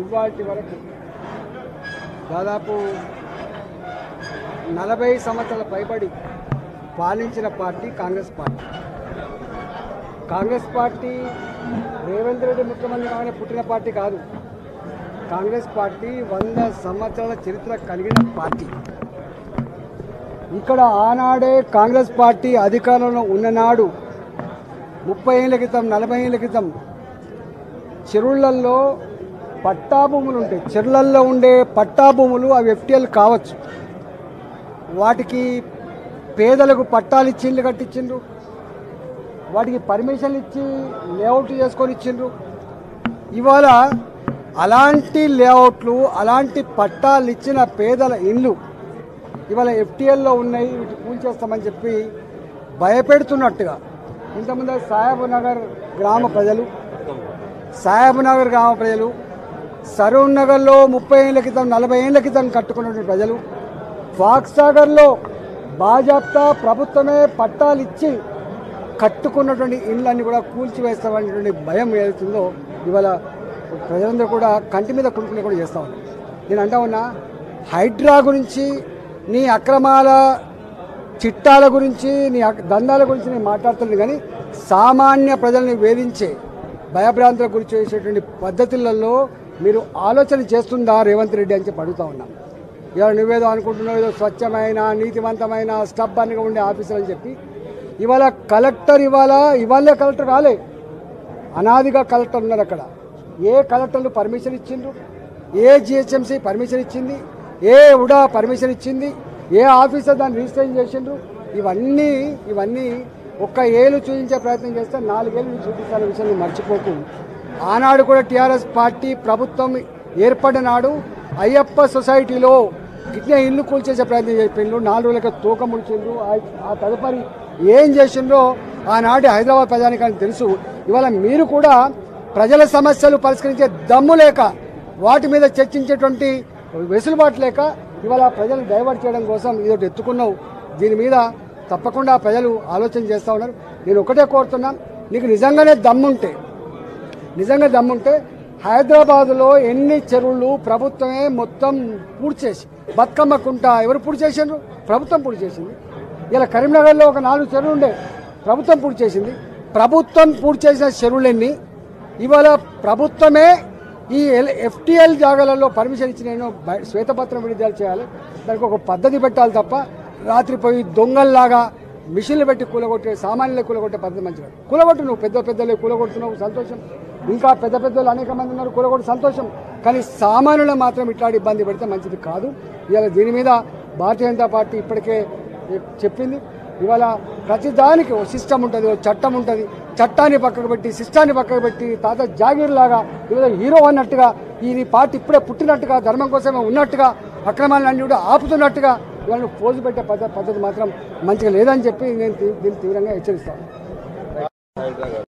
ఇవాటి వరకు దాదాపు 40 సంవత్సరాల పైబడి పాలించిన party Congress party. Congress party Revanth Reddy ముఖ్యమంత్రి కాగానే పుట్టిన పార్టీ కాదు. కాంగ్రెస్ పార్టీ 100 సంవత్సరాల చరిత్ర కలిగిన పార్టీ. ఇక్కడ ఆనాడే కాంగ్రెస్ పార్టీ అధికారంలో ఉన్ననాడు 30 ఏళ్ల క్రితం 40 ఏళ్ల క్రితం చెరువులలో పట్టాభూములు ఉంటాయి. చెరువులలో ఉండే పట్టాభూములు అవి ఎఫ్టీఎల్ కావచ్చు. వాటికి పేదలకు పట్టాలు ఇచ్చి ఇల్లు కట్టించిండ్రు, వాటికి పర్మిషన్లు ఇచ్చి లేఅవుట్ చేసుకొని ఇచ్చిండ్రు. ఇవాళ అలాంటి లేఅవుట్లు అలాంటి పట్టాలు ఇచ్చిన పేదల ఇల్లు ఇవాళ ఎఫ్టీఎల్లో ఉన్నాయి, వీటి కూల్చేస్తామని చెప్పి భయపెడుతున్నట్టుగా ఇంతకుముందు సాహెబ్ నగర్ గ్రామ ప్రజలు సరూర్ నగర్లో 30 ఏళ్ల క్రితం 40 ఏళ్ల క్రితం కట్టుకున్నటువంటి ప్రజలు ఫాక్స్ సాగర్లో బాజాప్తా ప్రభుత్వమే పట్టాలు ఇచ్చి కట్టుకున్నటువంటి ఇళ్ళన్నీ కూడా కూల్చివేస్తామనేటువంటి భయం ఏదైతుందో ఇవాళ ప్రజలందరూ కూడా కంటి మీద కులుకునే కూడా చేస్తూ ఉన్నారు. నేను అంటా ఉన్నా, హైడ్రా గురించి నీ అక్రమాల చిట్టాల గురించి నీ దందాల గురించి నేను మాట్లాడుతున్నాను, కానీ సామాన్య ప్రజల్ని వేధించే భయభ్రాంతులకు గురి చేసేటువంటి పద్ధతులలో మీరు ఆలోచన చేస్తుందా రేవంత్ రెడ్డి అని చెప్పి అడుగుతూ ఉన్నాం. ఇవాళ నువ్వేదో అనుకుంటున్నావు, ఏదో స్వచ్ఛమైన నీతివంతమైన స్టబ్బన్గా ఉండే ఆఫీసర్ అని చెప్పి ఇవాళ కలెక్టర్ ఇవాళే కలెక్టర్ కాలే, అనాదిగా కలెక్టర్ ఉన్నారు అక్కడ. ఏ కలెక్టర్లు పర్మిషన్ ఇచ్చిండ్రు, ఏ జిహెచ్ఎంసీ పర్మిషన్ ఇచ్చింది, ఏ ఉడా పర్మిషన్ ఇచ్చింది, ఏ ఆఫీసర్ దాన్ని రిజిస్ట్రేషన్ చేసిండ్రు, ఇవన్నీ ఒక్క ఏళ్ళు చూపించే ప్రయత్నం చేస్తే 4 ఏళ్ళు చూపిస్తానే విషయాన్ని మర్చిపోకు. ఆనాడు కూడా టీఆర్ఎస్ పార్టీ ప్రభుత్వం ఏర్పడిన నాడు అయ్యప్ప సొసైటీలో ఇట్లా ఇల్లు కూల్చేసే ప్రయత్నం చేసిండ్రు, 4 రోజులకి తూకం ముడిచిండ్రు. ఆ తదుపరి ఏం చేసిండ్రో ఆనాటి హైదరాబాద్ ప్రజానికానికి తెలుసు. ఇవాళ మీరు కూడా ప్రజల సమస్యలు పరిష్కరించే దమ్ము లేక, వాటి మీద చర్చించేటువంటి వెసులుబాటు లేక ఇవాళ ప్రజలు డైవర్ట్ చేయడం కోసం ఇదొకటి ఎత్తుకున్నావు. దీని మీద తప్పకుండా ప్రజలు ఆలోచన చేస్తూ ఉన్నారు. నేను ఒకటే కోరుతున్నా, నీకు నిజంగా దమ్ముంటే హైదరాబాదులో ఎన్ని చెరువులు ప్రభుత్వమే మొత్తం పూర్తి చేసి, బతుకమ్మ కుంట ఎవరు పూర్తి చేసిండ్రు? ప్రభుత్వం పూర్తి చేసింది. ఇలా కరీంనగర్లో ఒక 4 చెరువులు ఉండే, ప్రభుత్వం పూర్తి చేసింది. ప్రభుత్వం పూర్తి చేసిన చెరువులన్నీ ఇవాళ ప్రభుత్వమే ఈ ఎఫ్టీఎల్ జాగాలలో పర్మిషన్ ఇచ్చి నేను శ్వేతపత్రం విడుదల చేయాలి, దానికి ఒక పద్ధతి పెట్టాలి తప్ప రాత్రి పోయి దొంగల్లాగా మిషన్లు పెట్టి కూలగొట్టే, సామాన్యులు కూలగొట్టే పద్ధతి మంచిగా. కూలగొట్టు, నువ్వు పెద్దలు కూలగొడుతున్నావు, సంతోషం. ఇంకా పెద్దలు అనేక మంది ఉన్నారు, కూలగొట్టు, సంతోషం. కానీ సామాన్యులు మాత్రం ఇట్లాంటి ఇబ్బంది పెడితే మంచిది కాదు. ఇవాళ దీని మీద భారతీయ జనతా పార్టీ ఇప్పటికే చెప్పింది. ఇవాళ ప్రతిదానికి ఓ సిస్టమ్ ఉంటుంది, ఓ చట్టం ఉంటుంది. చట్టాన్ని పక్కకు పెట్టి సిస్టాన్ని పక్కకు పెట్టి తాత జాగీర్ లాగా ఇవాళ హీరో అన్నట్టుగా ఈ పార్టీ ఇప్పుడే పుట్టినట్టుగా ధర్మం కోసమే ఉన్నట్టుగా అక్రమాలన్నీ కూడా ఆపుతున్నట్టుగా ఇవాళ పోజు పెట్టే పద్ధతి మాత్రం మంచిగా లేదని చెప్పి నేను దీన్ని తీవ్రంగా హెచ్చరిస్తాను.